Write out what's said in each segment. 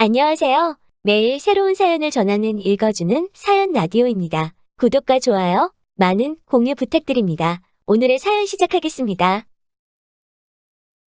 안녕하세요. 매일 새로운 사연을 전하는 읽어주는 사연 라디오입니다. 구독과 좋아요, 많은 공유 부탁드립니다. 오늘의 사연 시작하겠습니다.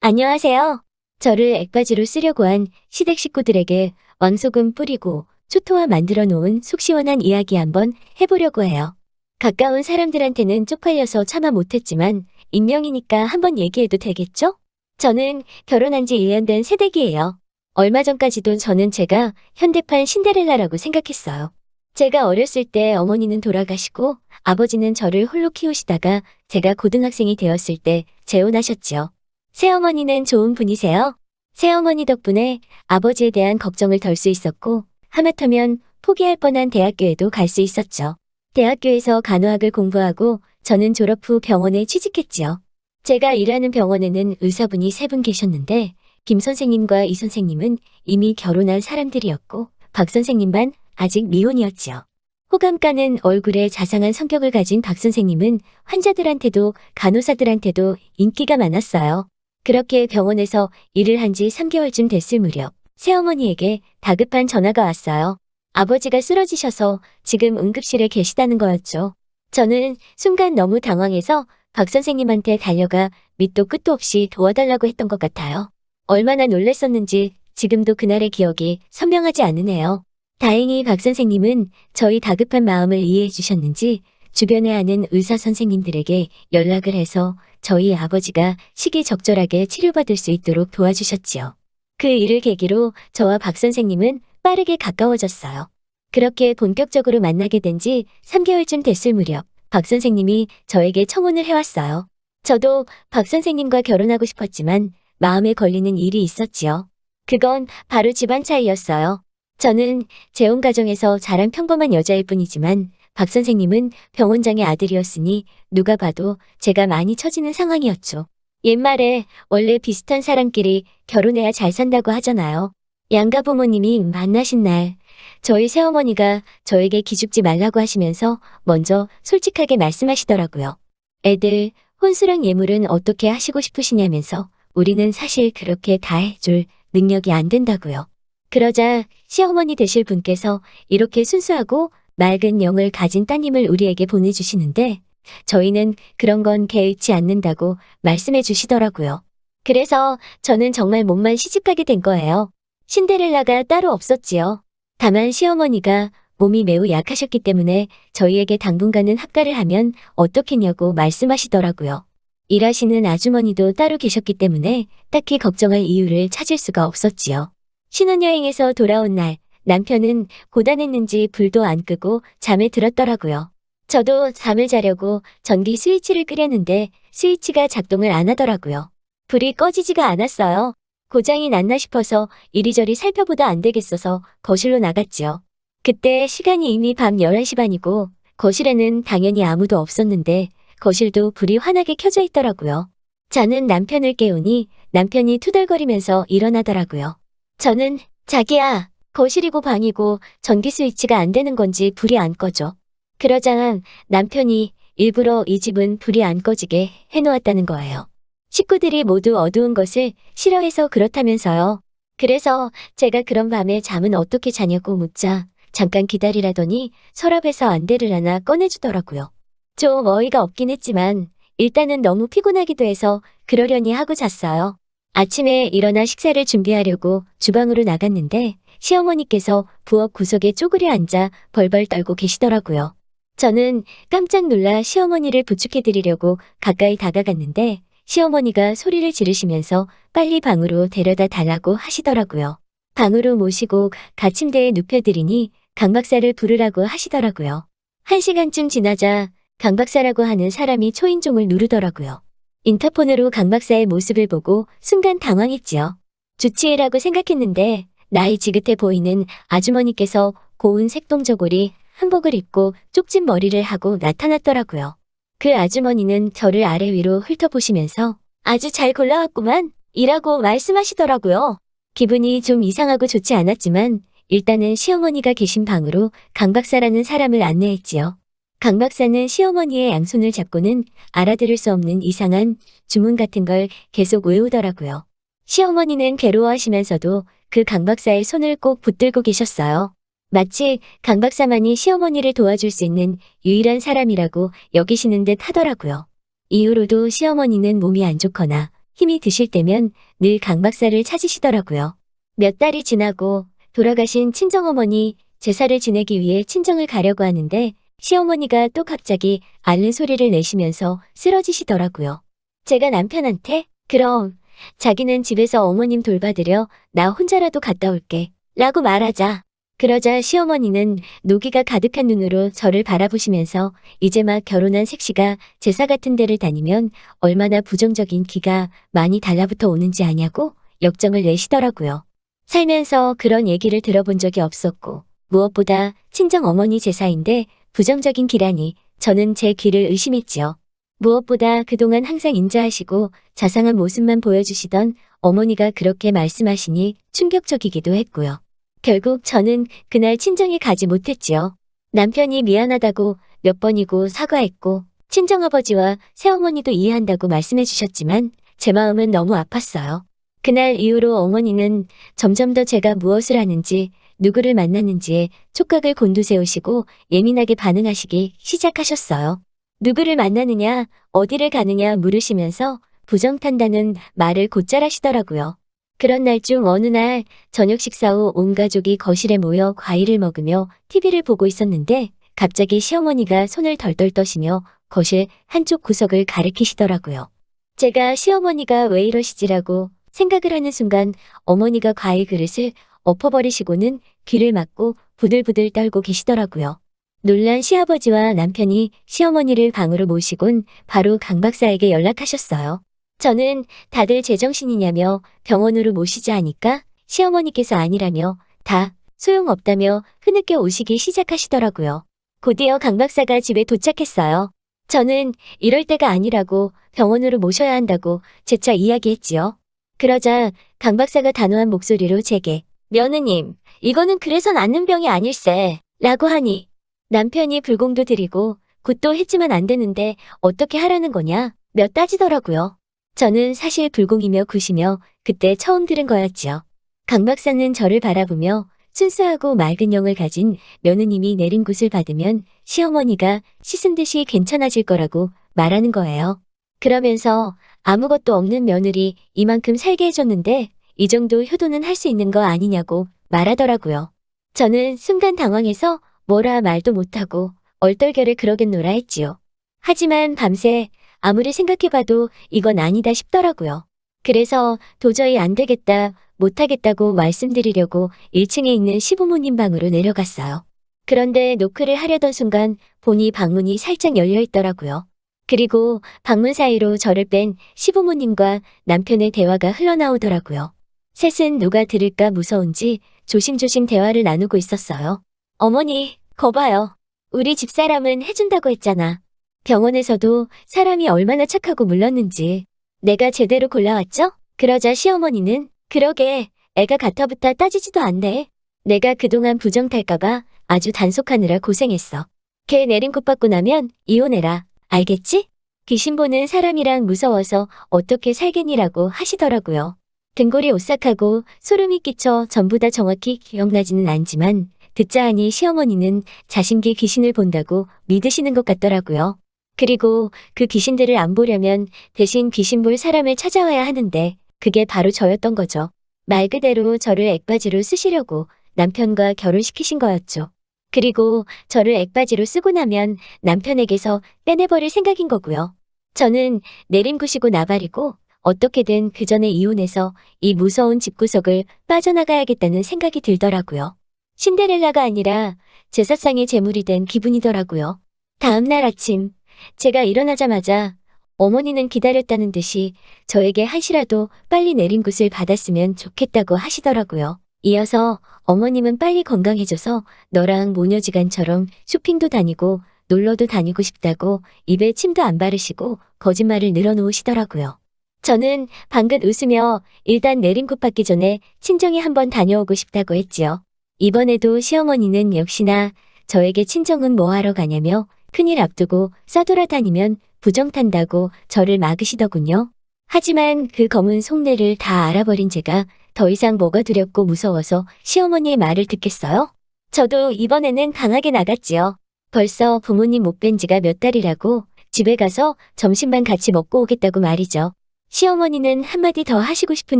안녕하세요. 저를 액바지로 쓰려고 한 시댁 식구들에게 왕소금 뿌리고 초토화 만들어 놓은 속 시원한 이야기 한번 해보려고 해요. 가까운 사람들한테는 쪽팔려서 차마 못했지만 익명이니까 한번 얘기해도 되겠죠? 저는 결혼한 지 1년 된 새댁이에요. 얼마 전까지도 저는 제가 현대판 신데렐라라고 생각했어요. 제가 어렸을 때 어머니는 돌아가시고 아버지는 저를 홀로 키우시다가 제가 고등학생이 되었을 때 재혼하셨지요. 새어머니는 좋은 분이세요. 새어머니 덕분에 아버지에 대한 걱정을 덜 수 있었고 하마터면 포기할 뻔한 대학교에도 갈 수 있었죠. 대학교에서 간호학을 공부하고 저는 졸업 후 병원에 취직했지요. 제가 일하는 병원에는 의사분이 3분 계셨는데 김 선생님과 이 선생님은 이미 결혼한 사람들이었고 박 선생님만 아직 미혼이었지요. 호감가는 얼굴에 자상한 성격을 가진 박 선생님은 환자들한테도 간호사들한테도 인기가 많았어요. 그렇게 병원에서 일을 한 지 3개월쯤 됐을 무렵 새어머니에게 다급한 전화가 왔어요. 아버지가 쓰러지셔서 지금 응급실에 계시다는 거였죠. 저는 순간 너무 당황해서 박 선생님한테 달려가 밑도 끝도 없이 도와달라고 했던 것 같아요. 얼마나 놀랬었는지 지금도 그날의 기억이 선명하지 않으네요. 다행히 박 선생님은 저희 다급한 마음을 이해해 주셨는지 주변에 아는 의사 선생님들에게 연락을 해서 저희 아버지가 시기적절하게 치료받을 수 있도록 도와주셨지요. 그 일을 계기로 저와 박 선생님은 빠르게 가까워졌어요. 그렇게 본격적으로 만나게 된 지 3개월쯤 됐을 무렵 박 선생님이 저에게 청혼을 해왔어요. 저도 박 선생님과 결혼하고 싶었지만 마음에 걸리는 일이 있었지요. 그건 바로 집안 차이였어요. 저는 재혼 가정에서 자란 평범한 여자일 뿐이지만 박 선생님은 병원장의 아들이었으니 누가 봐도 제가 많이 처지는 상황이었죠. 옛말에 원래 비슷한 사람끼리 결혼해야 잘 산다고 하잖아요. 양가 부모님이 만나신 날 저희 새어머니가 저에게 기죽지 말라고 하시면서 먼저 솔직하게 말씀하시더라고요. 애들 혼수랑 예물은 어떻게 하시고 싶으시냐면서 우리는 사실 그렇게 다 해줄 능력이 안 된다고요. 그러자 시어머니 되실 분께서 이렇게 순수하고 맑은 영을 가진 따님을 우리에게 보내주시는데 저희는 그런 건 개의치 않는다고 말씀해 주시더라고요. 그래서 저는 정말 몸만 시집가게 된 거예요. 신데렐라가 따로 없었지요. 다만 시어머니가 몸이 매우 약하셨기 때문에 저희에게 당분간은 합가를 하면 어떻겠냐고 말씀하시더라고요. 일하시는 아주머니도 따로 계셨기 때문에 딱히 걱정할 이유를 찾을 수가 없었지요. 신혼여행에서 돌아온 날 남편은 고단했는지 불도 안 끄고 잠에 들었더라고요. 저도 잠을 자려고 전기 스위치를 끄려는데 스위치가 작동을 안 하더라고요. 불이 꺼지지가 않았어요. 고장이 났나 싶어서 이리저리 살펴보다 안 되겠어서 거실로 나갔지요. 그때 시간이 이미 밤 11시 반이고 거실에는 당연히 아무도 없었는데 거실도 불이 환하게 켜져 있더라고요. 저는 남편을 깨우니 남편이 투덜거리면서 일어나더라고요. 저는 자기야, 거실이고 방이고 전기 스위치가 안 되는 건지 불이 안 꺼져. 그러자 남편이 일부러 이 집은 불이 안 꺼지게 해놓았다는 거예요. 식구들이 모두 어두운 것을 싫어해서 그렇다면서요. 그래서 제가 그런 밤에 잠은 어떻게 자냐고 묻자 잠깐 기다리라더니 서랍에서 안대를 하나 꺼내주더라고요. 좀 어이가 없긴 했지만 일단은 너무 피곤하기도 해서 그러려니 하고 잤어요. 아침에 일어나 식사를 준비하려고 주방으로 나갔는데 시어머니께서 부엌 구석에 쪼그려 앉아 벌벌 떨고 계시더라고요. 저는 깜짝 놀라 시어머니를 부축해드리려고 가까이 다가갔는데 시어머니가 소리를 지르시면서 빨리 방으로 데려다 달라고 하시더라고요. 방으로 모시고 가침대에 눕혀드리니 강 박사를 부르라고 하시더라고요. 1시간쯤 지나자 강 박사라고 하는 사람이 초인종을 누르더라고요. 인터폰으로 강 박사의 모습을 보고 순간 당황했지요. 주치의라고 생각했는데 나이 지긋해 보이는 아주머니께서 고운 색동저고리 한복을 입고 쪽진 머리를 하고 나타났더라고요. 그 아주머니는 저를 아래 위로 훑어보시면서 아주 잘 골라왔구만 이라고 말씀하시더라고요. 기분이 좀 이상하고 좋지 않았지만 일단은 시어머니가 계신 방으로 강 박사라는 사람을 안내했지요. 강 박사는 시어머니의 양손을 잡고는 알아들을 수 없는 이상한 주문 같은 걸 계속 외우더라고요. 시어머니는 괴로워하시면서도 그 강 박사의 손을 꼭 붙들고 계셨어요. 마치 강 박사만이 시어머니를 도와줄 수 있는 유일한 사람이라고 여기시는 듯 하더라고요. 이후로도 시어머니는 몸이 안 좋거나 힘이 드실 때면 늘 강 박사를 찾으시더라고요. 몇 달이 지나고 돌아가신 친정어머니 제사를 지내기 위해 친정을 가려고 하는데 시어머니가 또 갑자기 앓는 소리를 내시면서 쓰러지시더라고요. 제가 남편한테 그럼 자기는 집에서 어머님 돌봐드려 나 혼자라도 갔다 올게 라고 말하자. 그러자 시어머니는 노기가 가득한 눈으로 저를 바라보시면서 이제 막 결혼한 색시가 제사 같은 데를 다니면 얼마나 부정적인 기가 많이 달라붙어 오는지 아냐고 역정을 내시더라고요. 살면서 그런 얘기를 들어본 적이 없었고 무엇보다 친정 어머니 제사인데 부정적인 기라니 저는 제 귀를 의심했지요. 무엇보다 그동안 항상 인자하시고 자상한 모습만 보여주시던 어머니가 그렇게 말씀하시니 충격적이기도 했고요. 결국 저는 그날 친정에 가지 못했지요. 남편이 미안하다고 몇 번이고 사과했고 친정아버지와 새어머니도 이해한다고 말씀해 주셨지만 제 마음은 너무 아팠어요. 그날 이후로 어머니는 점점 더 제가 무엇을 하는지 누구를 만나는지에 촉각을 곤두세우시고 예민하게 반응하시기 시작하셨어요. 누구를 만나느냐, 어디를 가느냐 물으시면서 부정탄다는 말을 곧잘 하시더라고요. 그런 날 중 어느 날 저녁 식사 후 온 가족이 거실에 모여 과일을 먹으며 TV를 보고 있었는데 갑자기 시어머니가 손을 덜덜 떠시며 거실 한쪽 구석을 가리키시더라고요. 제가 시어머니가 왜 이러시지라고 생각을 하는 순간 어머니가 과일 그릇을 엎어버리시고는 귀를 막고 부들부들 떨고 계시더라고요. 놀란 시아버지와 남편이 시어머니를 방으로 모시곤 바로 강 박사에게 연락하셨어요. 저는 다들 제정신이냐며 병원으로 모시자 하니까 시어머니께서 아니라며 다 소용없다며 흐느껴 오시기 시작하시더라고요. 곧이어 강 박사가 집에 도착했어요. 저는 이럴 때가 아니라고 병원으로 모셔야 한다고 재차 이야기했지요. 그러자 강 박사가 단호한 목소리로 제게 며느님, 이거는 그래선 앓는 병이 아닐세 라고 하니 남편이 불공도 드리고 굿도 했지만 안 되는데 어떻게 하라는 거냐 몇 따지더라고요. 저는 사실 불공이며 굿이며 그때 처음 들은 거였지요. 강 박사는 저를 바라보며 순수하고 맑은 영을 가진 며느님이 내린 굿을 받으면 시어머니가 씻은 듯이 괜찮아질 거라고 말하는 거예요. 그러면서 아무것도 없는 며느리 이만큼 살게 해줬는데 이 정도 효도는 할 수 있는 거 아니냐고 말하더라고요. 저는 순간 당황해서 뭐라 말도 못하고 얼떨결에 그러겠노라 했지요. 하지만 밤새 아무리 생각해봐도 이건 아니다 싶더라고요. 그래서 도저히 안 되겠다, 못하겠다고 말씀드리려고 1층에 있는 시부모님 방으로 내려갔어요. 그런데 노크를 하려던 순간 보니 방문이 살짝 열려 있더라고요. 그리고 방문 사이로 저를 뺀 시부모님과 남편의 대화가 흘러나오더라고요. 셋은 누가 들을까 무서운지 조심조심 대화를 나누고 있었어요. 어머니, 거봐요. 우리 집사람은 해준다고 했잖아. 병원에서도 사람이 얼마나 착하고 물렀는지 내가 제대로 골라왔죠? 그러자 시어머니는 그러게 애가 같아부터 따지지도 않네. 내가 그동안 부정 탈까봐 아주 단속하느라 고생했어. 걔 내린 굿 받고 나면 이혼해라. 알겠지? 귀신 보는 사람이랑 무서워서 어떻게 살겠니라고 하시더라고요. 등골이 오싹하고 소름이 끼쳐 전부 다 정확히 기억나지는 않지만 듣자 하니 시어머니는 자신기 귀신을 본다고 믿으시는 것 같더라고요. 그리고 그 귀신들을 안 보려면 대신 귀신 볼 사람을 찾아와야 하는데 그게 바로 저였던 거죠. 말 그대로 저를 액바지로 쓰시려고 남편과 결혼시키신 거였죠. 그리고 저를 액바지로 쓰고 나면 남편에게서 빼내버릴 생각인 거고요. 저는 내림굿이고 나발이고 어떻게든 그 전에 이혼해서 이 무서운 집구석을 빠져나가야겠다는 생각이 들더라고요. 신데렐라가 아니라 제사상의 제물이 된 기분이더라고요. 다음 날 아침 제가 일어나자마자 어머니는 기다렸다는 듯이 저에게 한시라도 빨리 내린 굿을 받았으면 좋겠다고 하시더라고요. 이어서 어머님은 빨리 건강해져서 너랑 모녀지간처럼 쇼핑도 다니고 놀러도 다니고 싶다고 입에 침도 안 바르시고 거짓말을 늘어놓으시더라고요. 저는 방긋 웃으며 일단 내린 굿 받기 전에 친정에 한번 다녀오고 싶다고 했지요. 이번에도 시어머니는 역시나 저에게 친정은 뭐하러 가냐며 큰일 앞두고 싸돌아다니면 부정 탄다고 저를 막으시더군요. 하지만 그 검은 속내를 다 알아버린 제가 더 이상 뭐가 두렵고 무서워서 시어머니의 말을 듣겠어요? 저도 이번에는 강하게 나갔지요. 벌써 부모님 못 뵌 지가 몇 달이라고 집에 가서 점심만 같이 먹고 오겠다고 말이죠. 시어머니는 한마디 더 하시고 싶은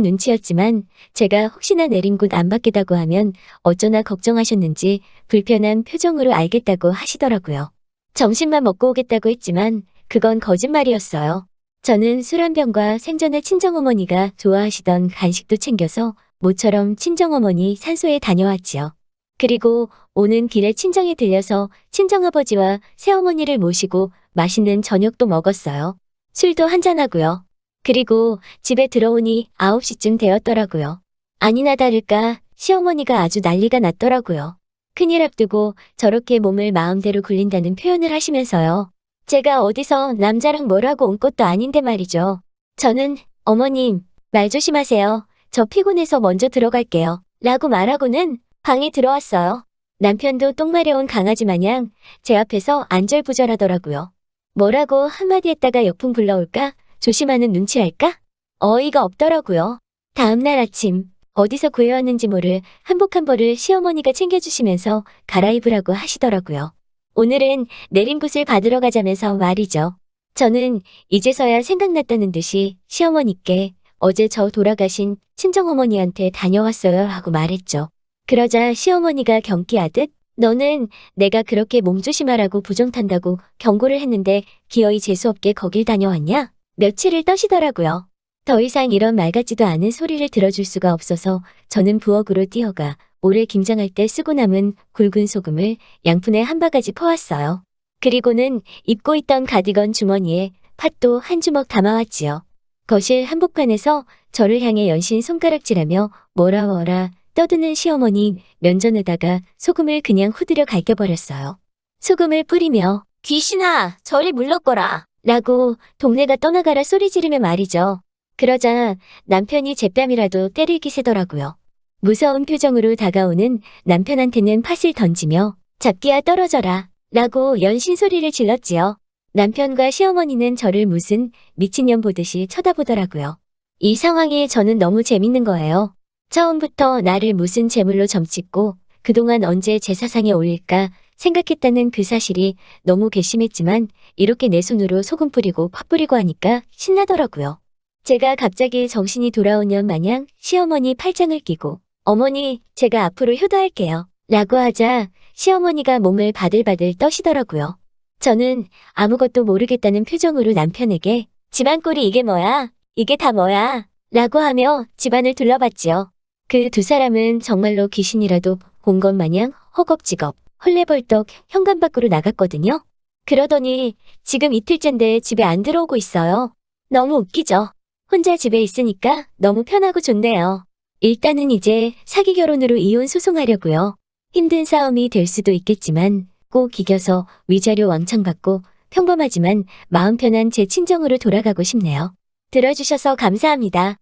눈치였지만 제가 혹시나 내린 곳 안 받겠다고 하면 어쩌나 걱정하셨는지 불편한 표정으로 알겠다고 하시더라고요. 점심만 먹고 오겠다고 했지만 그건 거짓말이었어요. 저는 술 한 병과 생전에 친정어머니가 좋아하시던 간식도 챙겨서 모처럼 친정어머니 산소에 다녀왔지요. 그리고 오는 길에 친정에 들려서 친정아버지와 새어머니를 모시고 맛있는 저녁도 먹었어요. 술도 한잔하고요. 그리고 집에 들어오니 9시쯤 되었더라고요. 아니나 다를까 시어머니가 아주 난리가 났더라고요. 큰일 앞두고 저렇게 몸을 마음대로 굴린다는 표현을 하시면서요. 제가 어디서 남자랑 뭐라고 온 것도 아닌데 말이죠. 저는 어머님, 말 조심하세요. 저 피곤해서 먼저 들어갈게요. 라고 말하고는 방에 들어왔어요. 남편도 똥 마려운 강아지 마냥 제 앞에서 안절부절하더라고요. 뭐라고 한마디 했다가 역풍 불러올까? 조심하는 눈치랄까? 어이가 없더라고요. 다음날 아침 어디서 구해왔는지 모를 한복 한 벌을 시어머니가 챙겨주시면서 갈아입으라고 하시더라고요. 오늘은 내림굿을 받으러 가자면서 말이죠. 저는 이제서야 생각났다는 듯이 시어머니께 어제 저 돌아가신 친정어머니한테 다녀왔어요 하고 말했죠. 그러자 시어머니가 경기하듯 너는 내가 그렇게 몸조심하라고 부정 탄다고 경고를 했는데 기어이 재수없게 거길 다녀왔냐? 며칠을 떠시더라고요. 더 이상 이런 말 같지도 않은 소리를 들어줄 수가 없어서 저는 부엌으로 뛰어가 올해 김장할 때 쓰고 남은 굵은 소금을 양푼에 한 바가지 퍼왔어요. 그리고는 입고 있던 가디건 주머니에 팥도 한 주먹 담아왔지요. 거실 한복판에서 저를 향해 연신 손가락질하며 뭐라 떠드는 시어머니 면전에다가 소금을 그냥 후드려 갈겨버렸어요. 소금을 뿌리며 귀신아 저리 물러거라 라고 동네가 떠나가라 소리 지르며 말이죠. 그러자 남편이 제 뺨이라도 때릴 기세더라고요. 무서운 표정으로 다가오는 남편한테는 팥을 던지며 잡기야 떨어져라 라고 연신 소리를 질렀지요. 남편과 시어머니는 저를 무슨 미친년 보듯이 쳐다보더라고요. 이 상황이 저는 너무 재밌는 거예요. 처음부터 나를 무슨 제물로 점찍고 그동안 언제 제사상에 올릴까 생각했다는 그 사실이 너무 괘씸했지만 이렇게 내 손으로 소금 뿌리고 팥 뿌리고 하니까 신나더라고요. 제가 갑자기 정신이 돌아오년 마냥 시어머니 팔짱을 끼고 어머니 제가 앞으로 효도할게요 라고 하자 시어머니가 몸을 바들바들 떠시더라고요. 저는 아무것도 모르겠다는 표정으로 남편에게 집안 꼴이 이게 뭐야? 이게 다 뭐야? 라고 하며 집안을 둘러봤지요. 그 두 사람은 정말로 귀신이라도 본 것 마냥 허겁지겁 헐레벌떡 현관 밖으로 나갔거든요. 그러더니 지금 이틀째인데 집에 안 들어오고 있어요. 너무 웃기죠? 혼자 집에 있으니까 너무 편하고 좋네요. 일단은 이제 사기 결혼으로 이혼 소송하려고요. 힘든 싸움이 될 수도 있겠지만 꼭 이겨서 위자료 왕창 받고 평범하지만 마음 편한 제 친정으로 돌아가고 싶네요. 들어주셔서 감사합니다.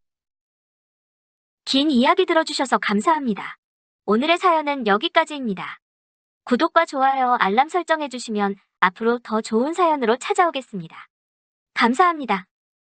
긴 이야기 들어주셔서 감사합니다. 오늘의 사연은 여기까지입니다. 구독과 좋아요, 알람 설정해주시면 앞으로 더 좋은 사연으로 찾아오겠습니다. 감사합니다.